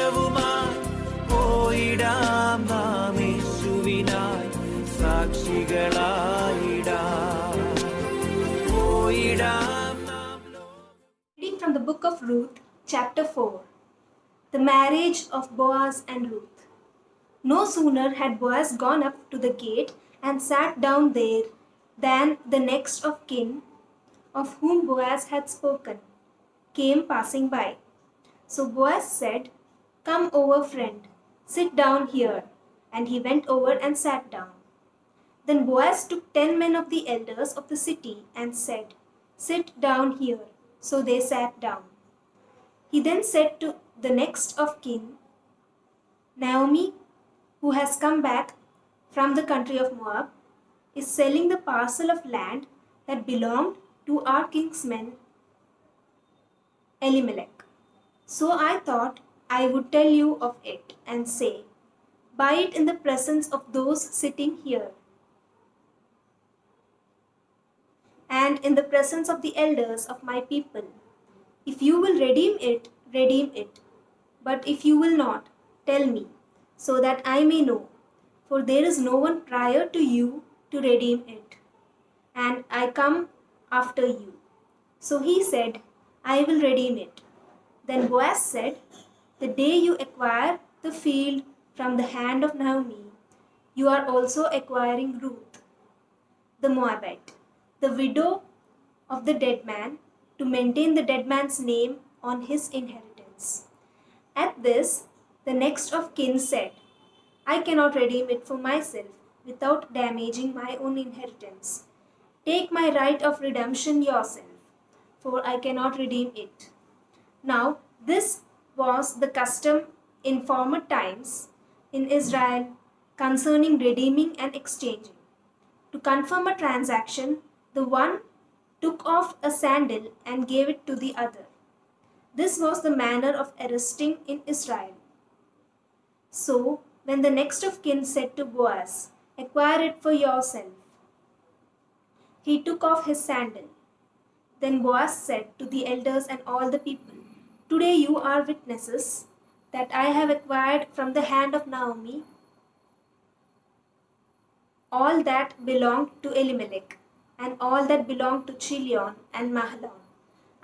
ഹൃദയവുമായി പോയിടാം നാം യേശുവിനായി സാക്ഷികളായിടാം. പോയിടാം നാം. Reading from the book of Ruth, chapter 4. The marriage of Boaz and Ruth. No sooner had Boaz gone up to the gate and sat down there than the next of kin, of whom Boaz had spoken, came passing by. So Boaz said, "Come over, friend, sit down here." And he went over and sat down. Then Boaz took 10 men of the elders of the city and said, "Sit down here." So they sat down. He then said to the next of kin, "Naomi, who has come back from the country of Moab, is selling the parcel of land that belonged to our kinsman Elimelech. So I thought I would tell you of it and say, buy it in the presence of those sitting here, and in the presence of the elders of my people. If you will redeem it, redeem it. But if you will not, tell me, so that I may know, for there is no one prior to you to redeem it, and I come after you." So he said, "I will redeem it." Then Boaz said, "The day you acquire the field from the hand of Naomi, you are also acquiring Ruth, the Moabite, the widow of the dead man, to maintain the dead man's name on his inheritance." At this, the next of kin said, "I cannot redeem it for myself without damaging my own inheritance. Take my right of redemption yourself, for I cannot redeem it." Now, this was the custom in former times in Israel concerning redeeming and exchanging. To confirm a transaction, the one took off a sandal and gave it to the other. This was the manner of arresting in Israel. So, when the next of kin said to Boaz, "Acquire it for yourself," he took off his sandal. Then Boaz said to the elders and all the people, "Today you are witnesses that I have acquired from the hand of Naomi all that belonged to Elimelech, and all that belonged to Chilion and Mahlon.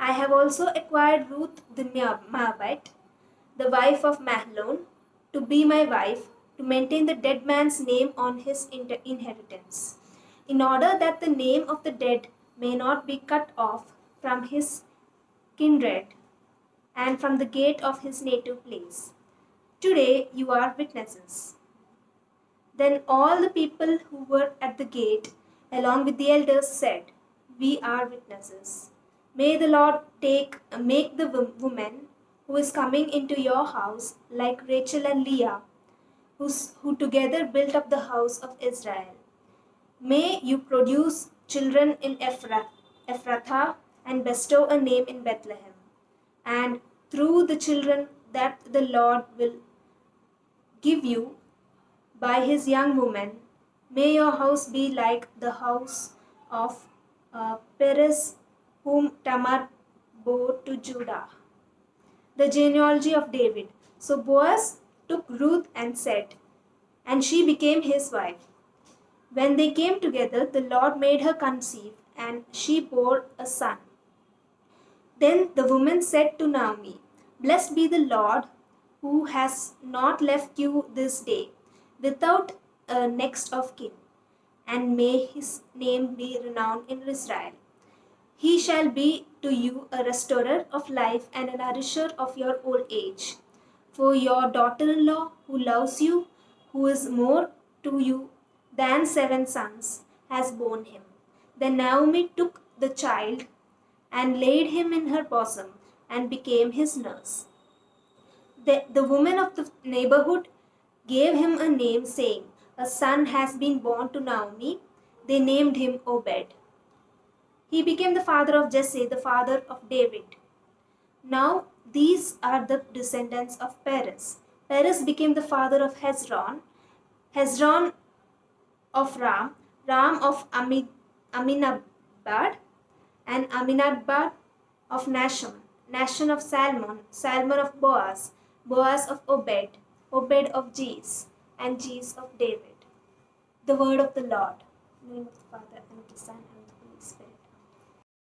I have also acquired Ruth the Moabite, the wife of Mahlon, to be my wife, to maintain the dead man's name on his inheritance, in order that the name of the dead may not be cut off from his kindred and from the gate of his native place. Today you are witnesses." Then all the people who were at the gate, along with the elders, said, "We are witnesses. May the Lord make the woman who is coming into your house like Rachel and Leah, who together built up the house of Israel. May you produce children in Ephrathah and bestow a name in Bethlehem. And through the children that the Lord will give you by his young woman, may your house be like the house of Perez, whom Tamar bore to Judah." The genealogy of David. So Boaz took Ruth and said, and she became his wife. When they came together, the Lord made her conceive, and she bore a son. Then the woman said to Naomi, "Blessed be the Lord, who has not left you this day without a next of kin, and may his name be renowned in Israel. He shall be to you a restorer of life and a nourisher of your old age. For your daughter-in-law, who loves you, who is more to you than 7 sons, has borne him." Then Naomi took the child and laid him in her bosom and became his nurse. The women of the neighborhood gave him a name, saying, "A son has been born to Naomi." They named him Obed. He became the father of Jesse, the father of David. Now these are the descendants of Perez. Perez became the father of Hezron, Hezron of Ram, Ram of Aminadab, and Aminadab of Nashon, Nashon of Salmon, Salmon of Boaz, Boaz of Obed, Obed of Jesse, and Jesse of David. The word of the Lord. In the name of the Father, and of the Son, and of the Holy Spirit.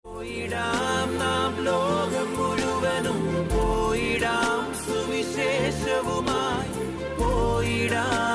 പോയിടാം നാം ലോകം മുഴുവനും പോയിടാം സുവിശേഷവുമായി പോയിടാം